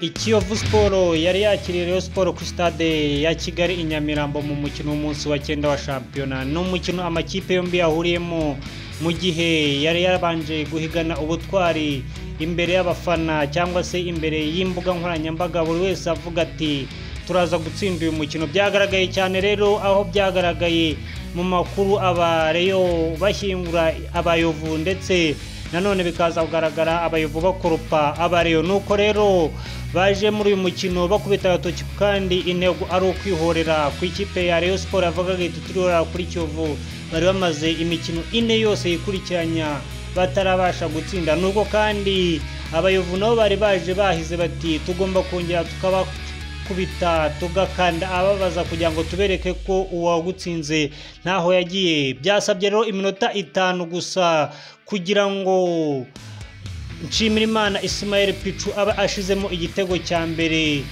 Kiyovu Sport yari yakiriye Rayon Sport ku stade ya Kigali i Nyamirambo mu mukino w'umunsi wa 9 wa shampiyona. No mukino amakipe yombi yahuriyemo mu gihe yari yabanje guhigana ubutwari imbere y'abafana cyangwa se imbere y'imbuga nkoranyambaga, buri wese avuga ati turaza gutsinda uyu mukino. Byagaragaye cyane rero aho byagaragaye mu makuru abareyo bashyingura abayovu, ndetse nanone bikaza kugaragara abayovu bakoropa abareyo. Nuko rero baje muri uyu mukino bakubita agatoki kandi intego ari ukwihorera ku ikipe ya Rayon Sport yavugaga iti turihorera kuri Kiyovu. Bari bamaze imikino 4 yose yikurikiranya batarabasha gutsinda, nuko kandi abayovu nabo bari baje bahize bati tugomba kongera tukabakubita tugakanda ababaza kugira ngo tubereke ko uwagutsinze ntaho yagiye. Byasabye rero iminota 5 gusa kugira ngo Nshimirimana Ismael Pichu aba ashizemo igitego cya mbere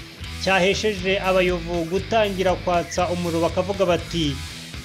cyahesheje abayovu gutangira kwatsa umuriro, bakavuga bati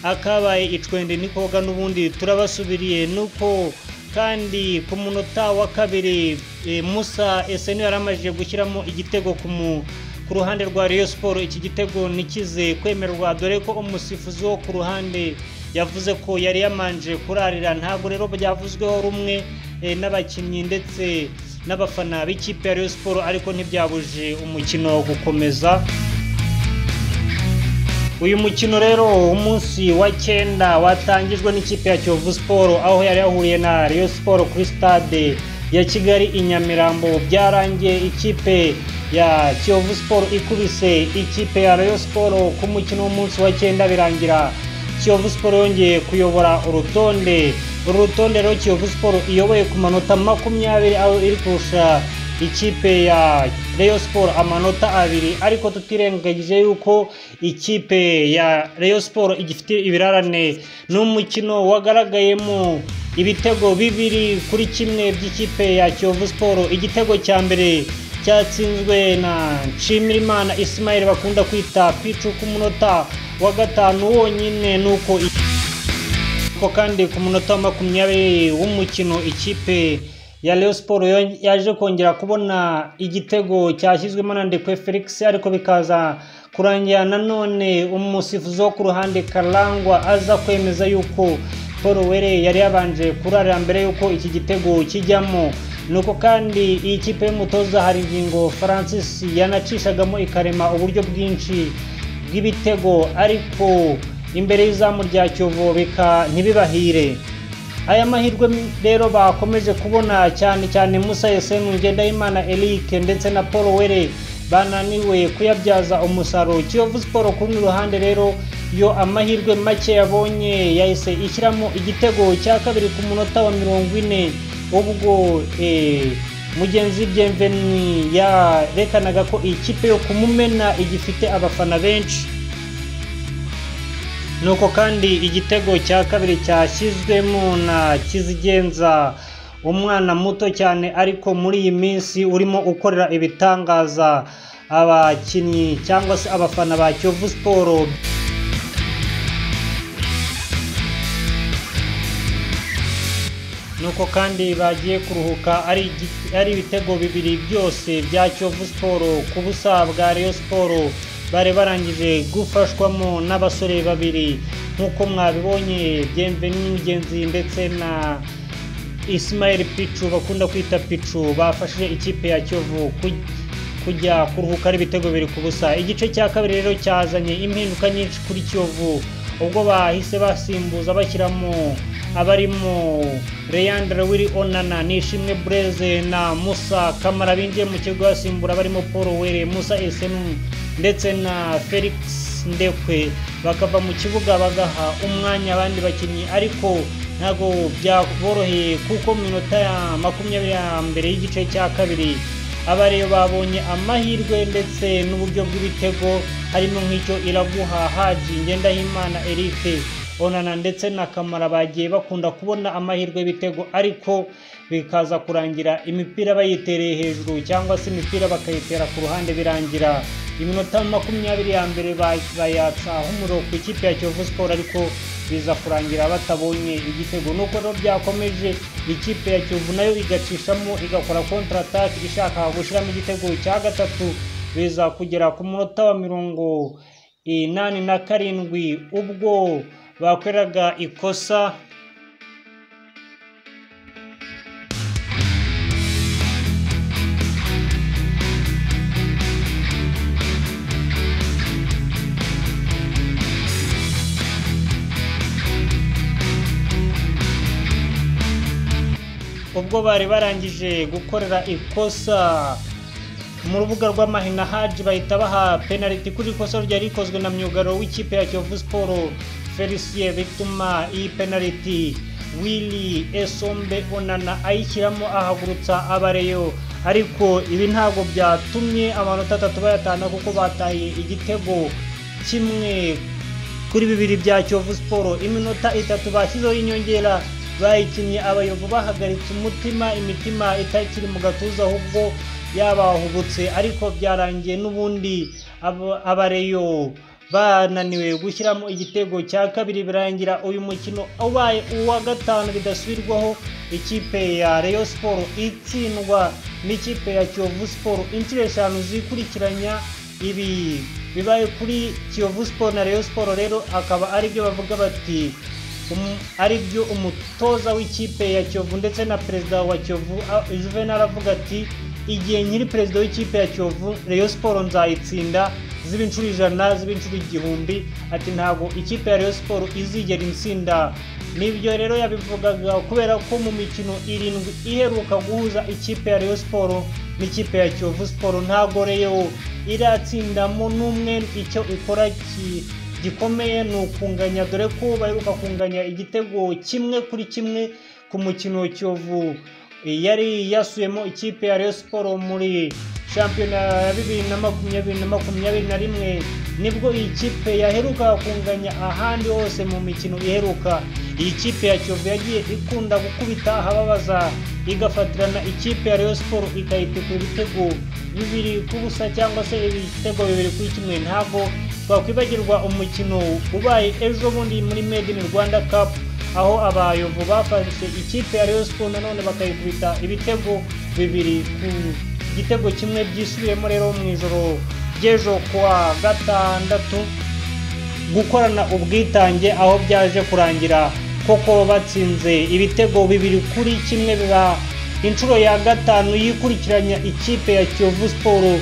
akabaye icwende nikoga n'ubundi turabasubiriye. Nuko kandi ku munota wa kabiri Musa Eseni yaramajije gushyiramo igitego ku ruhande rwa Rayon Sport. Iki gitego nikize kwemerwa dore ko umusifuzi wo ku ruhande yavuze ko yari yamanje kurarira. Ntabwo rero byavuzweho rumwe n'abakinnyi ndetse n'abafana b'ikipe ya Rayon Sport, ariko ntibyabuje umukino gukomeza. Uyu mukino rero umunsi wa 9 watangijwe n'ikipe ya Kiyovu Sport aho yari yahuriye na Rayon Sport kuri stade ya Kigali i Nyamirambo. Byarangiye ikipe ya Kiyovu Sport ikubise ikipe ya Rayon Sport ku mukino w'umunsi wa 9, birangira Kiyovu Sport yongeye kuyobora urutonde rero Kiyovu Sport iyoboye ku manota 20 aho iri kurusha ikipe ya Rayon Sport amanota 2, ariko tutirengagije yuko ikipe ya Rayon Sport igifite ibirarane n'umukino wagaragayemo ibitego 2-1 by'ikipe ya Kiyovu Sport. Igitego cya mbere cyatsinzwe na Nshimirimana Ismael bakunda kwita Pichu ku munota wa 5 wonyine. Nuko kandi ku munota wa 20 w'umukino ikipe ya Rayon Sport yaje kongera kubona igitego cyashyizwemo na Ndekwe Felix, ariko bikaza kurangira nanone umusifuzi wo ku ruhande Karangwa aza kwemeza yuko Paul Were yari yabanje kurarira mbere yuko iki gitego kijyamo. Nuko kandi iyi kipe y'umutoza hari ingingo Francis yanacishagamo ikarema uburyo bwinshi bw'ibitego, ariko imbere y'izamu rya Kiyovu ntibibahire. Aya mahirwe rero bakomeje kubona cyane Musa Esenu, Ngendahimana Eric ndetse na Paul Were bananiwe kuyabyaza umusaruro. Kiyovu Sport ku rundi ruhande rero yo amahirwe make yabonye yahise ishyiramo igitego cya kabiri ku munota wa 40, ubwo mugenzi Bienvenu yarekanaga ko ikipe yo kumumena igifite abafana benshi. Nuko kandi igitego cya kabiri cyashyizwemo na Kizigenza, umwana muto cyane ariko muri iyi minsi urimo ukorera ibitangaza abakinnyi cyangwa se abafana ba Kiyovu Sport. Nuko kandi bagiye kuruhuka ari ibitego 2 byose bya Kiyovu Sport ku busa bwa Rayon Sport. Bari barangije gufashwamo n'abasore 2 nkuko mwabibonye, Bienvenu Mugenzi ndetse na Ismael Pichu bakunda kwita Pichu, bafashije ikipe ya Kiyovu kujya kuruhuka ari ibitego 2 ku busa. Igice cya kabiri rero cyazanye impinduka nyinshi kuri Kiyovu, ubwo bahise basimbuza bashyiramo abarimo Leandre Willy Onana, Nishimwe Blaise na Musa Kamara binjiye mu kigo basimbura barimo Paul Were, Musa Esenu ndetse na Felix Ndekwe bakava mu kibuga bagaha umwanya abandi bakinnyi, ariko ntago byaboroheye kuko minota ya 20 ya mbere y'igice cya kabiri abareyo babonye amahirwe ndetse n'uburyo bw'ibitego, harimo nk'icyo Iraguha Haji, Ngendahimana Eric Onana ndetse na Kamara bagiye bakunda kubona amahirwe y'ibitego ariko bikaza kurangira imipira bayitereye hejuru cyangwa se imipira bakayitera ku ruhande birangira iminota 20 ya mbere bayatsa humuro ku ikipe ya Kiyovu Sport ariko biza kurangira batabonye igitego. Nuko rero byakomeje ikipe ya Kiyovu nayo igacishamo igakora counter attack ishaka gushiramo igitego cya gatatu, biza kugera ku munota wa 87 ubwo bakweraga ikosa ubwo bari barangije gukorera ikosa mu rubuga rw'amahina Haji bahita baha penalty kuri ikosa ryari rikozwe na myugaro w'ikipe ya Kiyovu Sport Felicien, bituma iyi penalty Willy Esombe Onana ayishyiramo ahagurutsa abareyo, ariko ibi ntabwo byatumye amanota 3 bayatana kuko bataye igitego kimwe kuri 2 bya Kiyovu Sport. Iminota 3 bashyizeho inyongera bayikinnye abayovu bahagaritse umutima, imitima itakiri mu gatuza ahubwo yabahubutse, ariko byarangiye n'ubundi abareyo bananiwe gushyiramo igitego cya kabiri, birangira uyu mukino ubaye uwa gatanu bidasubirwaho ikipe ya Rayon Sport itsindwa n'ikipe ya Kiyovu Sport inshuro 5 zikurikiranya. Ibi bibaye kuri Kiyovu Sport na Rayon Sport rero akaba ari byo bavuga bati ari byo umutoza w'ikipe ya Kiyovu ndetse na perezida wa Kiyovu Juvenal avuga ati igihe nyiri perezida w'ikipe ya Kiyovu Rayon Sport nzayitsinda ziba inshuro 100 ziba inshuro 1000, ati ntago ikipe ya Rayon Sport izigera insinda. Nibyo rero yabivugaga kubera ko mu mikino 7 iheruka guhuza ikipe ya Rayon Sport n'ikipe ya Kiyovu Sport ntago Rayon iratsindamo n'umwe. Icyo ikora gikomeye ni ukunganya, dore ko baheruka kunganya igitego 1-1 ku mukino Kiyovu yari yasuyemo ikipe ya Rayon Sport muri shampiyona ya 2020-2021, nibwo iyi kipe yaheruka kunganya ahandi hose mu mikino iheruka. Iyi kipe ya Kiyovu yagiye ikunda gukubita ahababaza igafatirana ikipe ya Rayon Sport ikayitekura ibitego 2-0 cyangwa se ibitego 2-1. Ntabwo twakwibagirwa umukino ubaye ejo bundi muri Made in Rwanda Cup aho abayovu bafashe ikipe ya Rayon Sport nanone bakayikubita ibitego 2 ku igitego kimwe byisubiyemo. Rero mu ijoro ry'ejo kwa gatandatu gukorana ubwitange aho byaje kurangira koko batsinze ibitego 2-1 biba inshuro ya gatanu yikurikiranya ikipe ya Kiyovu Sport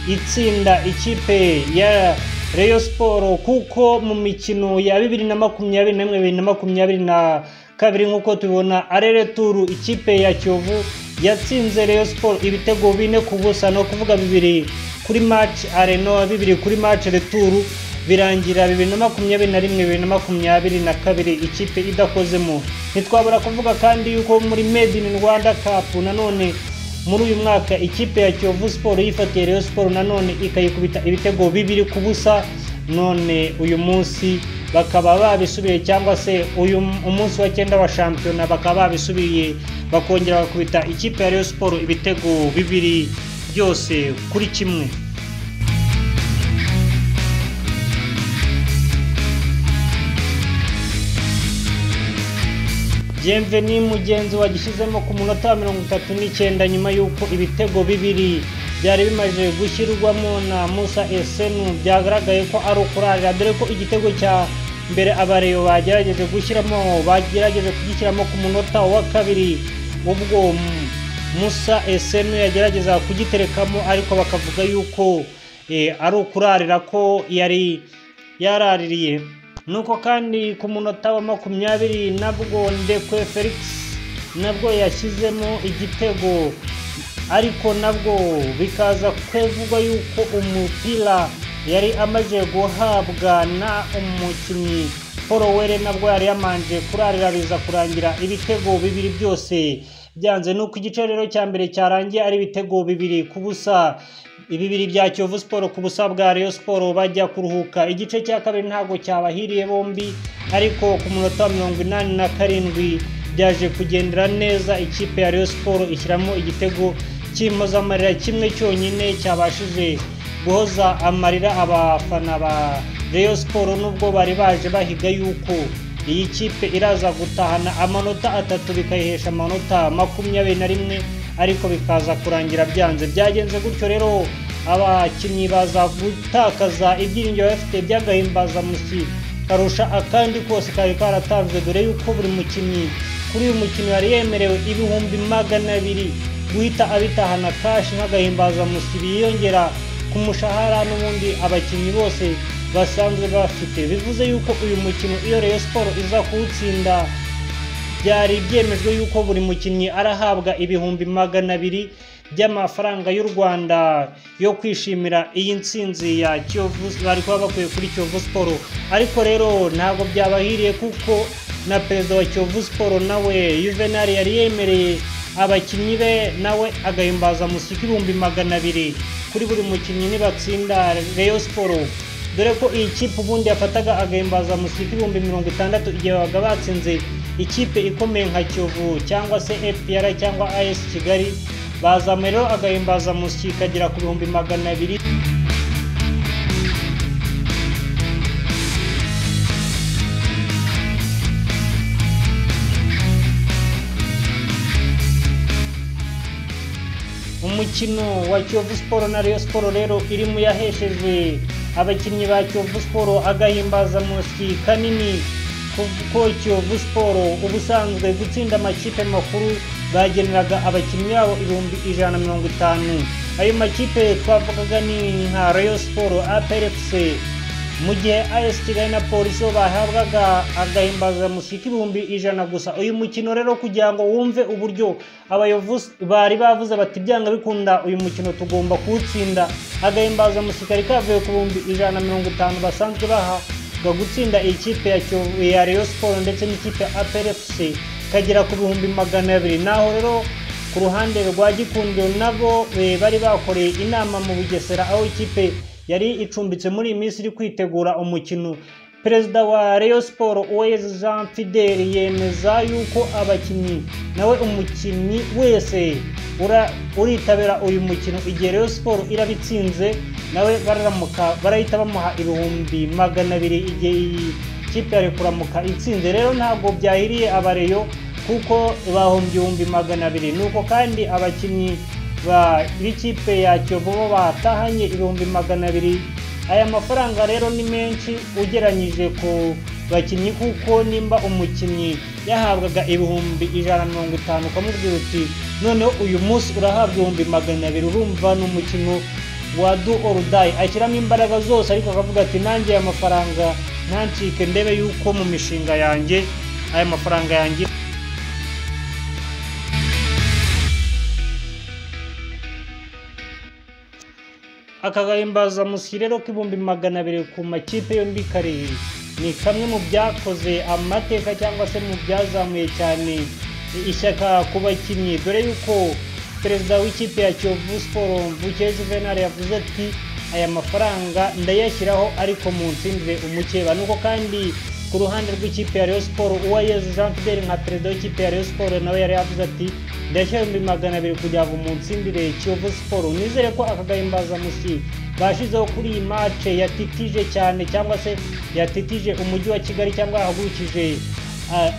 itsinda ikipe ya Rayon Sport, kuko mu mikino ya 2021-2022 nkuko tubona arere turu ikipe ya Kiyovu yatsinze Rayon Sport ibitego 4-0, no kuvuga 2 kuri match areno 2 kuri match retour, birangira 2021-2022 ikipe idakozemo. Ntitwabura kuvuga kandi yuko muri Made in Rwanda Cup nanone muri uyu mwaka ikipe ya Kiyovu Sport yifatiye Rayon Sport nanone ikayikubita ibitego 2-0. None uyu munsi bakaba babisubiye, cyangwa se uyu umunsi wa 9 wa shampiyona bakaba babisubiye bakongera bakubita ikipe ya Rayon Sport ibitego 2 byose kuri kimwe. Bienveni mugenzi wagishyizemo ku munota 39 nyuma yuko ibitego 2 byari bimaze gushyirwamo na Musa Esenu byagaragaye ko ari ukurarira, dore ko igitego cya mbere abareyo bagerageje kugishyiramo ku munota wa 2 ubwo Musa Esenu yagerageza kugiterekamo, ariko bakavuga yuko ari ukurarira ko yari yaraririye. Nuko kandi ku munota wa 20 nabwo Ndekwe Felix nabwo yashyizemo igitego, ariko nabwo bikaza kwevugwa yuko umupira yari amaze guhabwa na umukinnyi Paul Were, nabwo yari yamanje kurarira biza kurangira ibitego 2 byose byanze. Nuko igice rero cya mbere cyarangiye ari ibitego 2-0 bibiri bya Kiyovu Sport ku busa bwa Rayon Sport bajya kuruhuka. Igice cya kabiri ntago cyabahiriye bombi, ariko ku munota wa 87 byaje kugendera neza, ikipe ya Rayon Sport ishyiramo igitego cy'impozamarira kimwe cyonyine cyabashije guhoza amarira abafana ba Rayon Sport, nubwo bari baje bahiga yuko iyi kipe iraza gutahana amanota 3 bikayihesha amanota 21, ariko bikaza kurangira byanze. Byagenze gutyo rero abakinnyi baza gutakaza ibyiringiro bafite by'agahimbaza musi karusha akandi kose kari karatanzwe, dore yuko buri mukinnyi kuri uyu mukino yari yemerewe ibihumbi 200 guhita abitahana kashi nk'agahimbaza musi biyongera ku mushahara n'ubundi abakinnyi bose basanzwe bafite. Bivuze yuko uyu mukino iyo Rayon Sport iza kuwutsinda, byari byemejwe yuko buri mukinnyi arahabwa ibihumbi 200 by'amafaranga y'u Rwanda yo kwishimira iyi ntsinzi ya Kiyovu bari kuba bakuye kuri Kiyovu Sport. Ariko rero ntabwo byabahiriye, kuko na perezida wa Kiyovu Sport nawe Juvenal yari yemereye abakinnyi be nawe agahimbaza musiki ibihumbi 200 kuri buri mukinnyi nibatsinda Rayon Sport, dore ko iyi kipe ubundi yafataga agahimbaza musiki ibihumbi 60 igihe babaga batsinze ikipe ikomeye nka Kiyovu cyangwa se FPR cyangwa AS Kigali, bazamuye rero agahimbaza musiki kagera ku bihumbi 200. Umukino wa Kiyovu Sport na Rayon Sport rero iri mu yahesheje abakinnyi ba Kiyovu Sport agahimbaza musiki kanini, kuko Kiyovu Sport ubusanzwe gutsinda amakipe makuru bageneraga abakinnyi babo ibihumbi 150. Ayo makipe twavugaga ni nka Rayon Sport, APR FC, mu gihe AS Kigali na Polisi bahabwaga agahimbaza musiki ibihumbi 100 gusa. Uyu mukino rero kugira ngo wumve uburyo abayovu bari bavuze bati byanga bikunda uyu mukino tugomba kuwutsinda, agahimbaza musiki kari kavuye ku bihumbi 150 basanzwe baha gutsinda ikipe ya Rayon Sport ndetse n'ikipe ya APR FC kagera ku bihumbi 200. Naho rero ku ruhande rwa Gikundo nabo bari bakoreye inama mu Bugesera, aho ikipe yari icumbitse muri iminsi iri kwitegura umukino. Perezida wa Rayon Sport Uwayezu Jean Fidel yemeza yuko abakinnyi nawe umukinnyi wese uritabira uyu mukino igihe Rayon Sport irabitsinze, nawe barahita bamuha ibihumbi 200 igihe iyi kipe yari kuramuka itsinze. Rero ntabwo byahiriye abareyo kuko bahombye ibihumbi 200, nuko kandi abakinnyi b'ikipe ya Kiyovu bo batahanye ibihumbi 200. Aya mafaranga rero ni menshi ugeranyije ku bakinnyi, kuko nimba umukinnyi yahabwaga ibihumbi 150 ukamubwira uti noneho uyu munsi urahabwa ibihumbi 200, urumva n'umukino wa do or die. Ashyiramo imbaraga zose, ariko akavuga ati nanjye aya mafaranga ntancike ndebe yuko mu mishinga yanjye aya mafaranga yanjye. Akagahimbaza musiki rero k'ibihumbi 200 ku makipe yombi kari ni kamwe mu byakoze amateka cyangwa se mu byazamuye cyane ishyaka ku bakinnyi, dore yuko perezida w'ikipe ya Kiyovu Sport Mvuke Juvenal yavuze ati aya mafaranga ndayashyiraho ariko mu ntsindire umukeba. Nuko kandi ku ruhande rw'ikipe ya Rayon Sport Uwayezu Jean Fidel nka perezida w'ikipe ya Rayon Sport nawe yari yavuze ati ndashyira ibihumbi 200 kugira ngo mu ntsindire Kiyovu Sport. Nizere ko akagahimbaza musiki bashizeho kuri iyi match yatitije cyane, cyangwa se yatitije umujyi wa Kigali cyangwa yahagurukije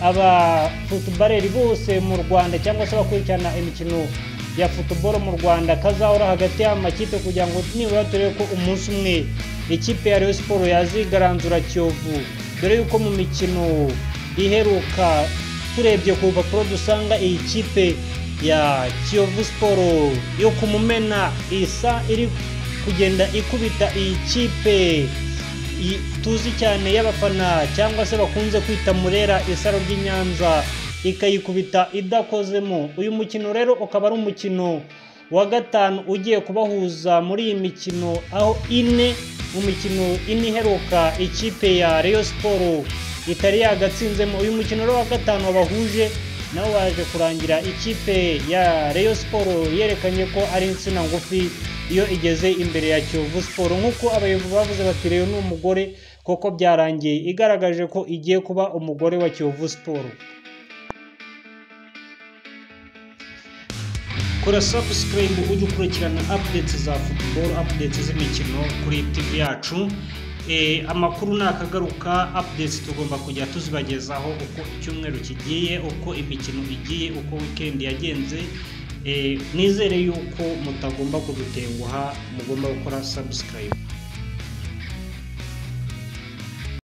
aba footballeri bose mu Rwanda cyangwa se bakurikirana imikino ya football mu Rwanda, kazahora hagati y'amakipe kugira ngo nibura turebe ko umunsi umwe ikipe ya Rayon Sport yazigaranzura Kiyovu, dore yuko mu mikino iheruka turebye ku rupapuro dusanga iyi kipe ya Kiyovu Sport yo kumumena isa iri kugenda ikubita iyi kipe tuzi cyane y'abafana cyangwa se bakunze kwita Murera Isaro ry'Inyanza, ikayikubita idakozemo. Uyu mukino rero ukaba ari umukino wa gatanu ugiye kubahuza muri iyi mikino, aho mu mikino ine iheruka ikipe ya Rayon Sport itari yagatsinzemo. Uyu mukino rero wa gatanu wabahuje nawo waje kurangira ikipe ya Rayon Sport yerekanye ko ari insina ngufi iyo igeze imbere ya Kiyovu Sport. Nk'uko abayobozi bavuze bati rero ni umugore koko byarangiye igaragaje ko igiye kuba umugore wa Kiyovu Sport. Kora subscribe ujye ukurikirana updates za football, updates z'imikino kuri TV yacu. Amakuru nakagaruka updates tugomba kujya tuzibagezaho uko icyumweru kigiye, uko imikino igiye, uko weekend yagenze. Nizere yuko mutagomba kudutenguha, mugomba gukora subscribe.